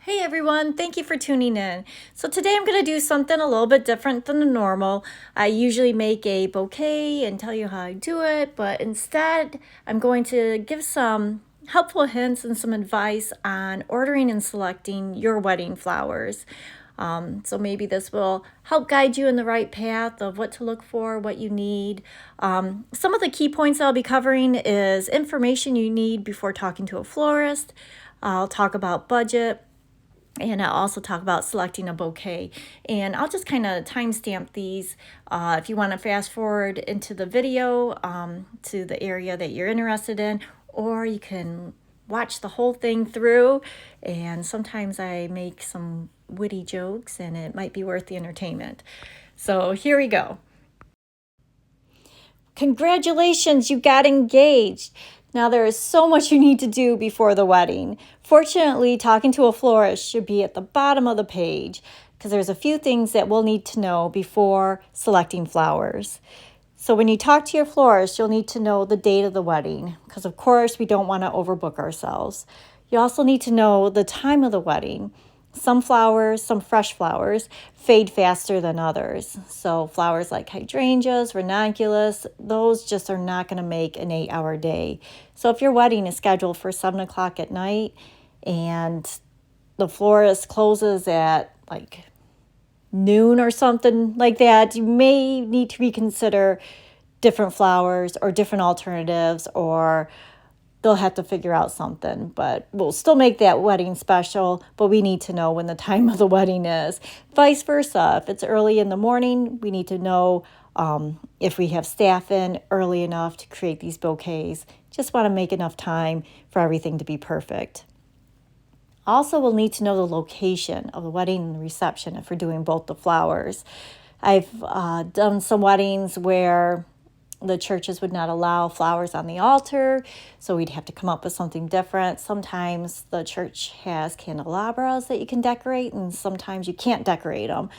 Hey everyone, thank you for tuning in. So today I'm going to do something a little bit different than the normal. I usually make a bouquet and tell you how I do it, but instead I'm going to give some helpful hints and some advice on ordering and selecting your wedding flowers. So maybe this will help guide you in the right path of what to look for, what you need. Some of the key points I'll be covering is information you need before talking to a florist. I'll talk about budget, and I'll also talk about selecting a bouquet. And I'll just kind of timestamp these if you want to fast forward into the video to the area that you're interested in, or you can watch the whole thing through. And sometimes I make some witty jokes and it might be worth the entertainment. So here we go. Congratulations, you got engaged. Now, there is so much you need to do before the wedding. Fortunately, talking to a florist should be at the bottom of the page because there's a few things that we'll need to know before selecting flowers. So when you talk to your florist, you'll need to know the date of the wedding because, of course, we don't want to overbook ourselves. You also need to know the time of the wedding. Some flowers, some fresh flowers, fade faster than others. So flowers like hydrangeas, ranunculus, those just are not going to make an 8-hour day. So if your wedding is scheduled for 7 o'clock at night and the florist closes at like noon or something like that, you may need to reconsider different flowers or different alternatives, or they'll have to figure out something. But we'll still make that wedding special, but we need to know when the time of the wedding is. Vice versa, if it's early in the morning, we need to know if we have staff in early enough to create these bouquets. Just want to make enough time for everything to be perfect. Also, we'll need to know the location of the wedding and the reception if we're doing both the flowers. I've done some weddings where the churches would not allow flowers on the altar, so we'd have to come up with something different. Sometimes the church has candelabras that you can decorate, and sometimes you can't decorate them.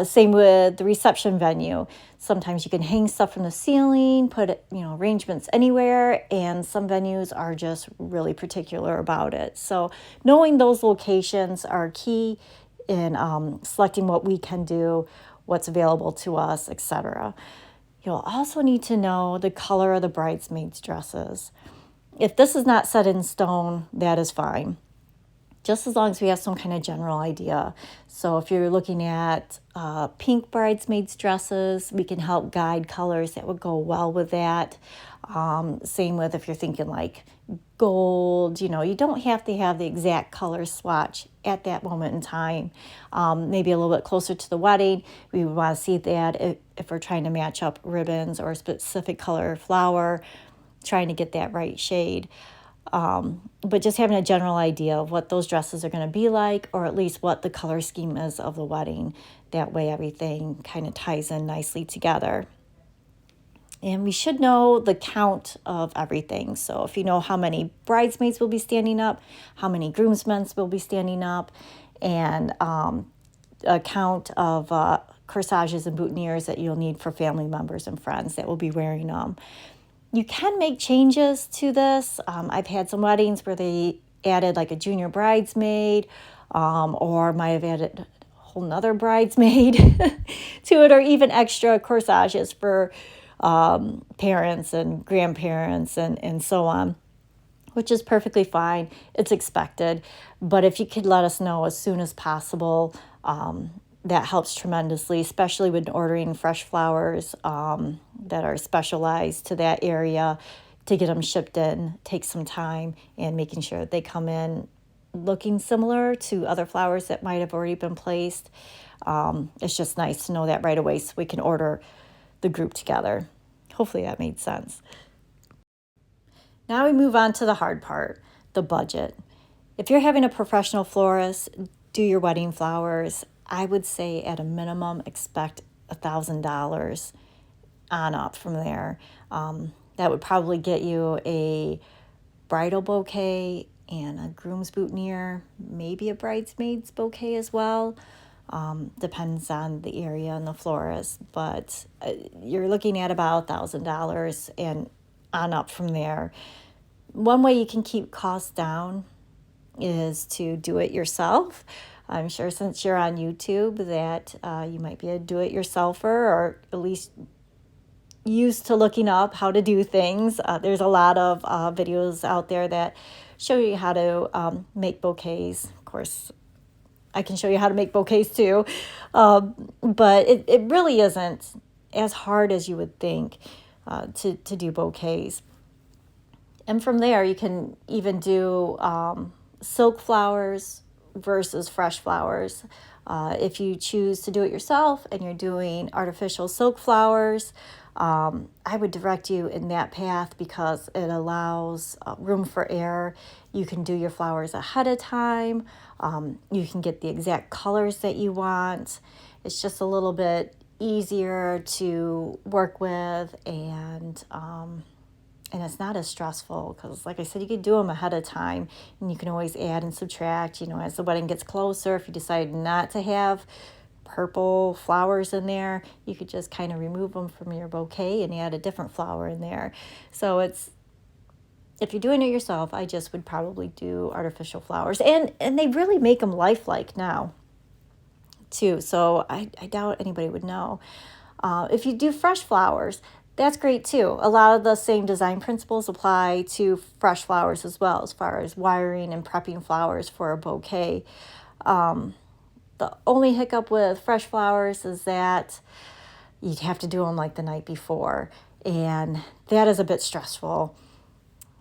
Same with the reception venue. Sometimes you can hang stuff from the ceiling, put arrangements anywhere, and some venues are just really particular about it. So knowing those locations are key in selecting what we can do, what's available to us, etc. You'll also need to know the color of the bridesmaids' dresses. If this is not set in stone, that is fine, just as long as we have some kind of general idea. So if you're looking at pink bridesmaids' dresses, we can help guide colors that would go well with that. Same with if you're thinking like gold, you don't have to have the exact color swatch at that moment in time. Maybe a little bit closer to the wedding, we would want to see that if we're trying to match up ribbons or a specific color flower, trying to get that right shade. But just having a general idea of what those dresses are going to be like, or at least what the color scheme is of the wedding. That way everything kind of ties in nicely together. And we should know the count of everything. So if you know how many bridesmaids will be standing up, how many groomsmen will be standing up, and a count of corsages and boutonnieres that you'll need for family members and friends that will be wearing them. You can make changes to this. I've had some weddings where they added like a junior bridesmaid, or might have added a whole nother bridesmaid to it, or even extra corsages for parents and grandparents and so on, which is perfectly fine. It's expected. But if you could let us know as soon as possible, that helps tremendously, especially when ordering fresh flowers that are specialized to that area. To get them shipped in takes some time, and making sure that they come in looking similar to other flowers that might have already been placed. It's just nice to know that right away so we can order the group together. Hopefully that made sense. Now we move on to the hard part, the budget. If you're having a professional florist do your wedding flowers, I would say at a minimum expect $1,000 on up from there. That would probably get you a bridal bouquet and a groom's boutonniere, maybe a bridesmaid's bouquet as well. Depends on the area and the florist, but you're looking at about $1,000 and on up from there. One way you can keep costs down is to do it yourself. I'm sure since you're on YouTube that you might be a do-it-yourselfer, or at least used to looking up how to do things. There's a lot of videos out there that show you how to make bouquets. Of course, I can show you how to make bouquets too, but it really isn't as hard as you would think to do bouquets. And from there, you can even do silk flowers versus fresh flowers. If you choose to do it yourself and you're doing artificial silk flowers, I would direct you in that path because it allows room for error. You can do your flowers ahead of time. You can get the exact colors that you want. It's just a little bit easier to work with, and it's not as stressful because, like I said, you could do them ahead of time, and you can always add and subtract, as the wedding gets closer. If you decide not to have purple flowers in there, you could just kind of remove them from your bouquet and add a different flower in there. So if you're doing it yourself, I just would probably do artificial flowers. And they really make them lifelike now, too. So I doubt anybody would know. If you do fresh flowers, that's great too. A lot of the same design principles apply to fresh flowers as well, as far as wiring and prepping flowers for a bouquet. The only hiccup with fresh flowers is that you'd have to do them like the night before, and that is a bit stressful.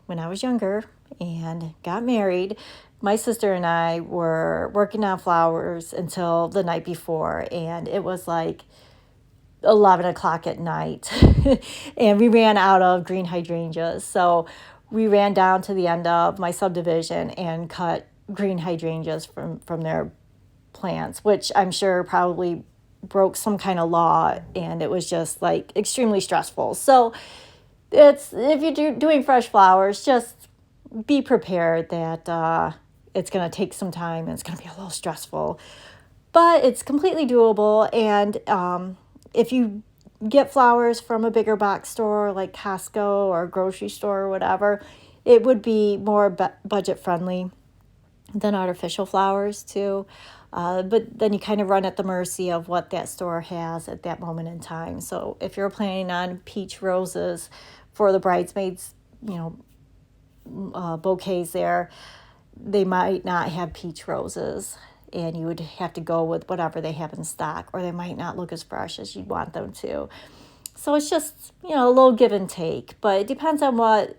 When I was younger and got married, my sister and I were working on flowers until the night before, and it was like 11 o'clock at night and we ran out of green hydrangeas. So we ran down to the end of my subdivision and cut green hydrangeas from their plants, which I'm sure probably broke some kind of law, and it was just like extremely stressful. So if you're doing fresh flowers, just be prepared that it's going to take some time and it's going to be a little stressful, but it's completely doable. And if you get flowers from a bigger box store like Costco or a grocery store or whatever, it would be more budget friendly than artificial flowers too. But then you kind of run at the mercy of what that store has at that moment in time. So if you're planning on peach roses for the bridesmaids, bouquets there, they might not have peach roses, and you would have to go with whatever they have in stock, or they might not look as fresh as you'd want them to. So it's just, a little give and take, but it depends on what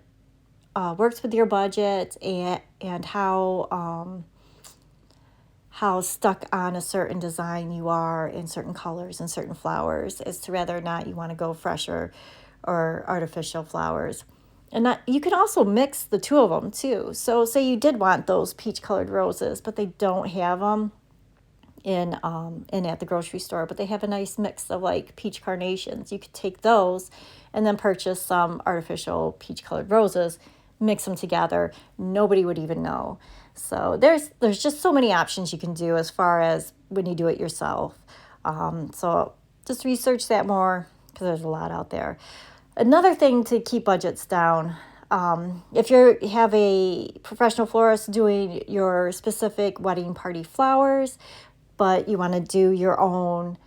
works with your budget and how stuck on a certain design you are in certain colors and certain flowers as to whether or not you want to go fresh or artificial flowers. And you can also mix the two of them too. So say you did want those peach colored roses, but they don't have them in at the grocery store, but they have a nice mix of like peach carnations. You could take those and then purchase some artificial peach colored roses, mix them together. Nobody would even know. So there's just so many options you can do as far as when you do it yourself. So just research that more because there's a lot out there. Another thing to keep budgets down, if you have a professional florist doing your specific wedding party flowers, but you want to do your own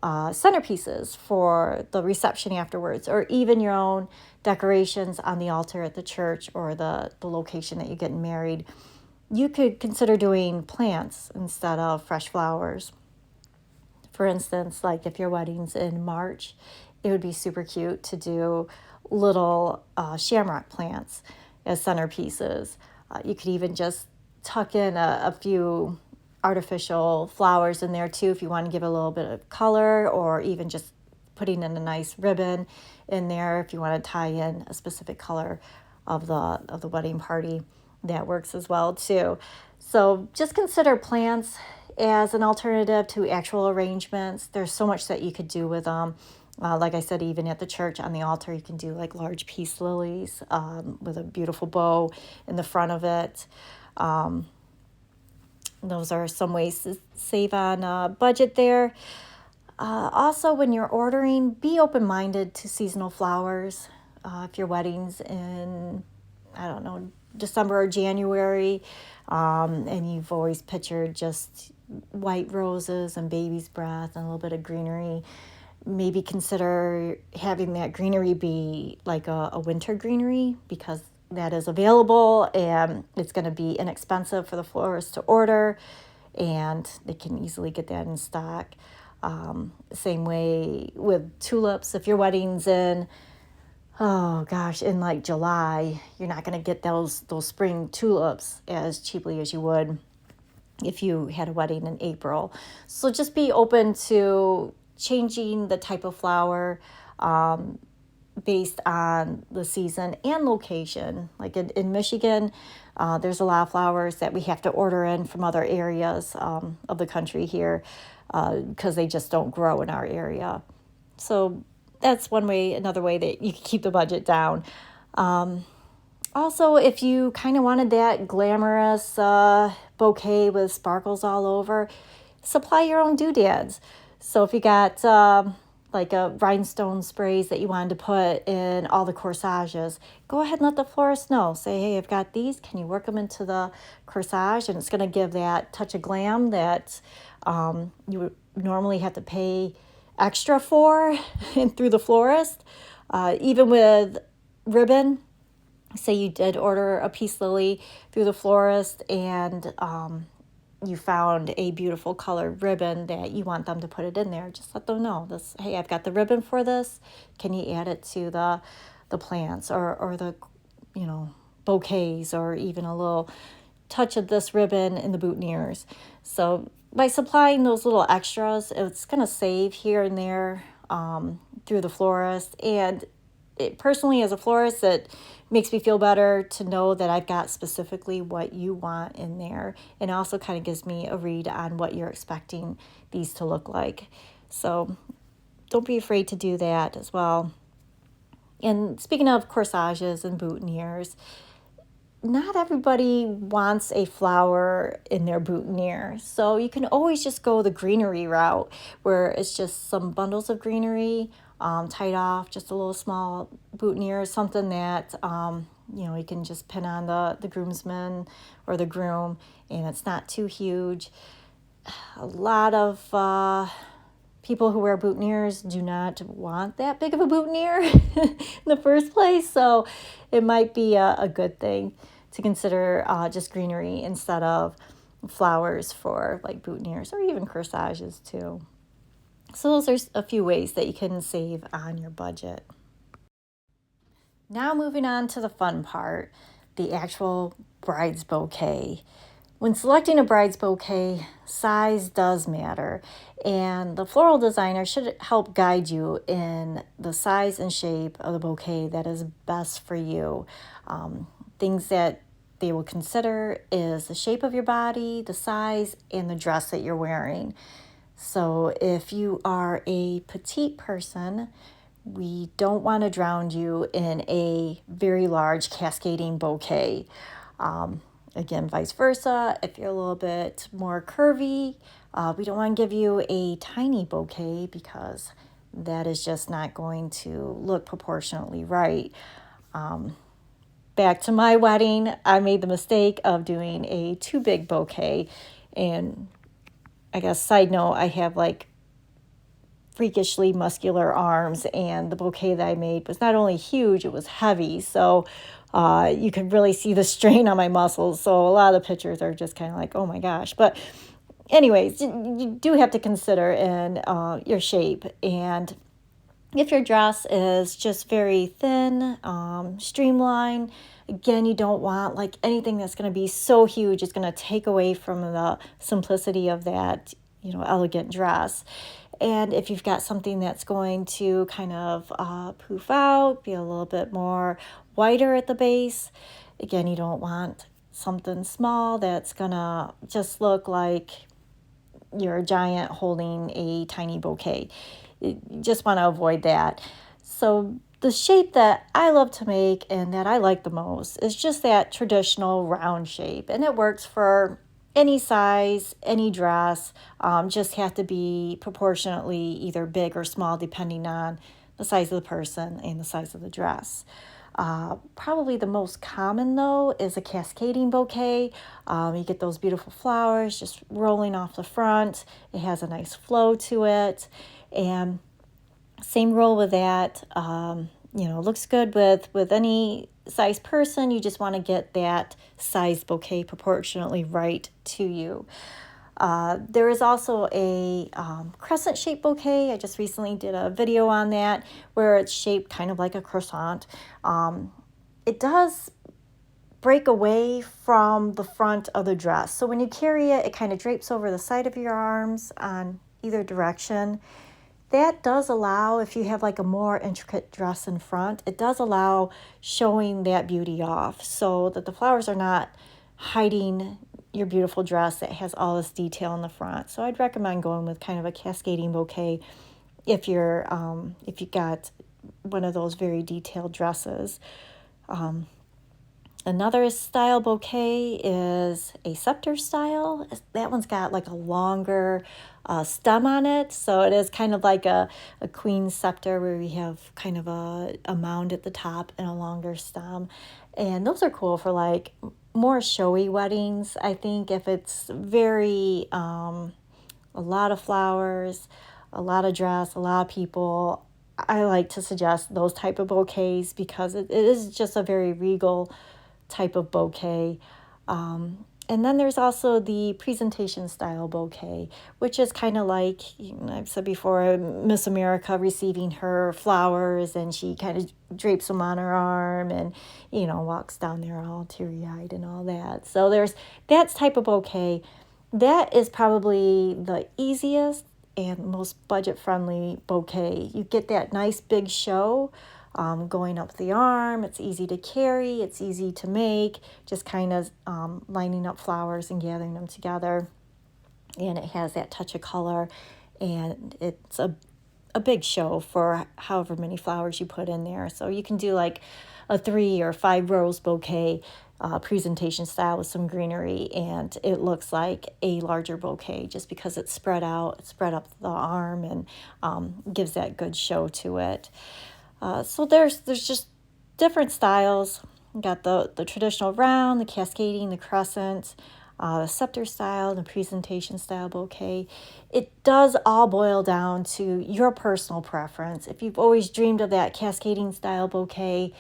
centerpieces for the reception afterwards, or even your own decorations on the altar at the church or the location that you're getting married, you could consider doing plants instead of fresh flowers. For instance, like if your wedding's in March, it would be super cute to do little shamrock plants as centerpieces. You could even just tuck in a few artificial flowers in there too if you want to give it a little bit of color, or even just putting in a nice ribbon in there if you want to tie in a specific color of the wedding party. That works as well too. So just consider plants as an alternative to actual arrangements. There's so much that you could do with them. Like I said, even at the church on the altar, you can do like large peace lilies with a beautiful bow in the front of it. Those are some ways to save on budget there. Also, when you're ordering, be open-minded to seasonal flowers. If your wedding's in, I don't know, December or January, and you've always pictured just white roses and baby's breath and a little bit of greenery, maybe consider having that greenery be like a winter greenery, because that is available and it's going to be inexpensive for the florist to order, and they can easily get that in stock. Same way with tulips. If your wedding's in, oh gosh, in like July, you're not going to get those spring tulips as cheaply as you would if you had a wedding in April. So just be open to changing the type of flower based on the season and location. Like in Michigan, there's a lot of flowers that we have to order in from other areas of the country here because they just don't grow in our area. So that's one way, another way that you can keep the budget down. Also, if you kind of wanted that glamorous bouquet with sparkles all over, supply your own doodads. So if you got like a rhinestone sprays that you wanted to put in all the corsages, go ahead and let the florist know. Say, hey, I've got these. Can you work them into the corsage? And it's going to give that touch of glam that you would normally have to pay extra for and through the florist. Even with ribbon, say you did order a peace lily through the florist and you found a beautiful colored ribbon that you want them to put it in there, just let them know this. Hey, I've got the ribbon for this. Can you add it to the plants or the bouquets, or even a little touch of this ribbon in the boutonnieres? So by supplying those little extras, it's going to save here and there through the florist. And personally, as a florist, it makes me feel better to know that I've got specifically what you want in there. And also kind of gives me a read on what you're expecting these to look like. So don't be afraid to do that as well. And speaking of corsages and boutonnieres, not everybody wants a flower in their boutonniere. So you can always just go the greenery route, where it's just some bundles of greenery tied off, just a little small boutonniere, something that you can just pin on the groomsman or the groom, and it's not too huge. A lot of people who wear boutonnieres do not want that big of a boutonniere in the first place, so it might be a good thing to consider just greenery instead of flowers for like boutonnieres or even corsages too. So those are a few ways that you can save on your budget. Now moving on to the fun part, the actual bride's bouquet. When selecting a bride's bouquet, size does matter, and the floral designer should help guide you in the size and shape of the bouquet that is best for you. Things that they will consider is the shape of your body, the size, and the dress that you're wearing. So if you are a petite person, we don't want to drown you in a very large cascading bouquet. Again, vice versa. If you're a little bit more curvy, we don't want to give you a tiny bouquet, because that is just not going to look proportionately right. Back to my wedding, I made the mistake of doing a too big bouquet. And I guess side note, I have like freakishly muscular arms, and the bouquet that I made was not only huge, it was heavy. So you could really see the strain on my muscles. So a lot of the pictures are just kind of like, oh my gosh. But anyways, you do have to consider in your shape. And if your dress is just very thin, streamlined, again, you don't want like anything that's going to be so huge. It's going to take away from the simplicity of that, elegant dress. And if you've got something that's going to kind of poof out, be a little bit more wider at the base, again, you don't want something small that's going to just look like you're a giant holding a tiny bouquet. You just want to avoid that. So the shape that I love to make and that I like the most is just that traditional round shape. And it works for any size, any dress. Just have to be proportionately either big or small depending on the size of the person and the size of the dress. Probably the most common though is a cascading bouquet. You get those beautiful flowers just rolling off the front. It has a nice flow to it, and same roll with that. Looks good with any size person. You just want to get that size bouquet proportionately right to you. There is also a crescent shaped bouquet. I just recently did a video on that where it's shaped kind of like a croissant. It does break away from the front of the dress. So when you carry it, it kind of drapes over the side of your arms on either direction. That does allow, if you have like a more intricate dress in front, it does allow showing that beauty off so that the flowers are not hiding your beautiful dress that has all this detail in the front. So I'd recommend going with kind of a cascading bouquet if you got one of those very detailed dresses. Another style bouquet is a scepter style. That one's got like a longer stem on it. So it is kind of like a queen scepter where we have kind of a mound at the top and a longer stem. And those are cool for like more showy weddings. I think if it's very, a lot of flowers, a lot of dress, a lot of people, I like to suggest those type of bouquets because it is just a very regal type of bouquet. And then there's also the presentation style bouquet, which is kind of like, I've said before, Miss America receiving her flowers and she kind of drapes them on her arm and, walks down there all teary-eyed and all that. So there's that type of bouquet. That is probably the easiest and most budget-friendly bouquet. You get that nice big show going up the arm. It's easy to carry. It's easy to make. Just kind of lining up flowers and gathering them together. And it has that touch of color. And it's a big show for however many flowers you put in there. So you can do like a 3 or 5 rose bouquet presentation style with some greenery, and it looks like a larger bouquet just because it's spread out, it's spread up the arm, and gives that good show to it. So there's just different styles. You got the traditional round, the cascading, the crescent, the scepter style, the presentation style bouquet. It does all boil down to your personal preference. If you've always dreamed of that cascading style bouquet,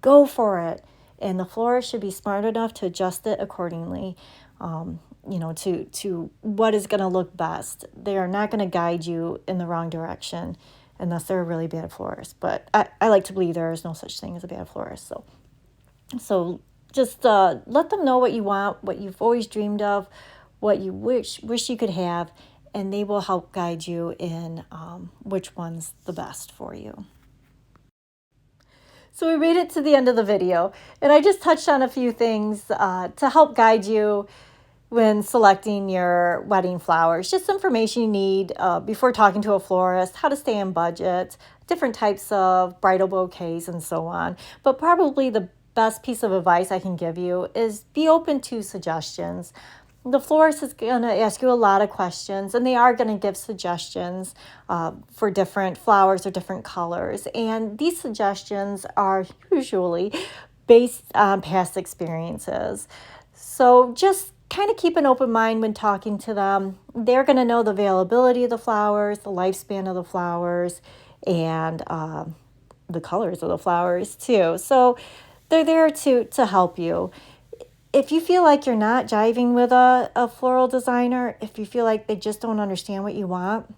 go for it. And the florist should be smart enough to adjust it accordingly, to what is going to look best. They are not going to guide you in the wrong direction unless they're a really bad florist. But I like to believe there is no such thing as a bad florist. So just let them know what you want, what you've always dreamed of, what you wish you could have, and they will help guide you in which one's the best for you. So we made it to the end of the video, and I just touched on a few things to help guide you when selecting your wedding flowers. Just information you need before talking to a florist, how to stay on budget, different types of bridal bouquets, and so on. But probably the best piece of advice I can give you is be open to suggestions. The florist is going to ask you a lot of questions, and they are going to give suggestions for different flowers or different colors. And these suggestions are usually based on past experiences. So just kind of keep an open mind when talking to them. They're going to know the availability of the flowers, the lifespan of the flowers, and the colors of the flowers too. So they're there to help you. If you feel like you're not jiving with a floral designer, if you feel like they just don't understand what you want,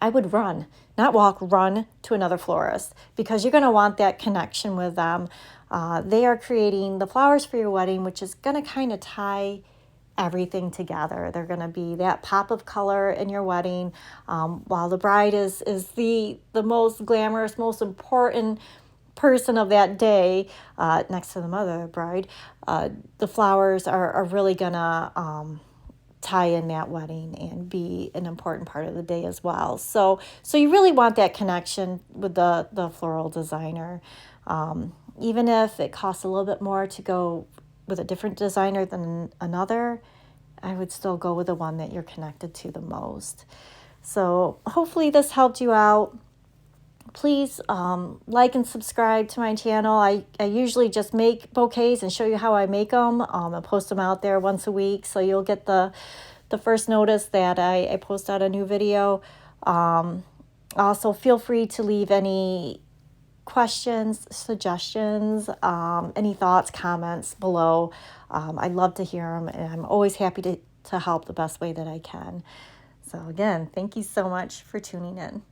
I would run, not walk, run to another florist, because you're going to want that connection with them. They are creating the flowers for your wedding, which is going to kind of tie everything together. They're going to be that pop of color in your wedding, while the bride is the most glamorous, most important person of that day, next to the mother of the bride. The flowers are really gonna tie in that wedding and be an important part of the day as well. So you really want that connection with the floral designer. Even if it costs a little bit more to go with a different designer than another, I would still go with the one that you're connected to the most. So hopefully this helped you out. Please like and subscribe to my channel. I usually just make bouquets and show you how I make them. I post them out there once a week, so you'll get the first notice that I post out a new video. Also, feel free to leave any questions, suggestions, any thoughts, comments below. I'd love to hear them, and I'm always happy to help the best way that I can. So again, thank you so much for tuning in.